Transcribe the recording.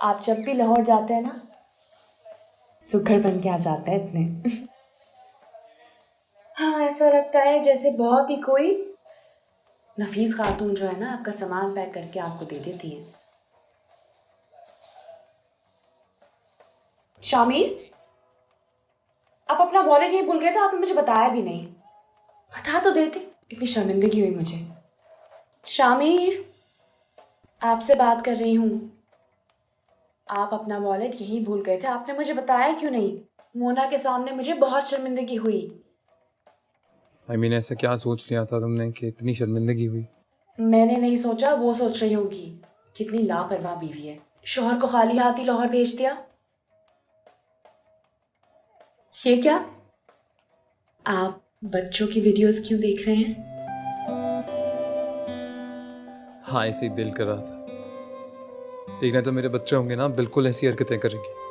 आप जब भी लाहौर जाते हैं ना, सुघड़ बन के आ जाते हैं इतने। हाँ, ऐसा लगता है जैसे बहुत ही कोई नफीस खातून जो है ना आपका सामान पैक करके आपको दे देती है। शामिर, आप अपना वॉलेट यहीं भूल गए थे, आपने मुझे बताया भी नहीं। बता तो देते, इतनी शर्मिंदगी हुई मुझे। शामिर, आपसे बात कर रही हूँ। आप अपना वॉलेट यहीं भूल गए थे, आपने मुझे बताया क्यों नहीं? मोना के सामने मुझे बहुत शर्मिंदगी हुई। ऐसा क्या सोच लिया था तुमने कि इतनी शर्मिंदगी हुई? मैंने नहीं सोचा, वो सोच रही होगी। कितनी लापरवाह बीवी है, शोहर को खाली हाथ ही लाहौर भेज दिया। ये क्या? आप बच्चों की वीडियोस क्यों देख रहे हैं? हाँ, ऐसे ही दिल कर रहा था। देखना तो मेरे बच्चे होंगे ना, बिल्कुल ऐसी हरकतें करेंगे।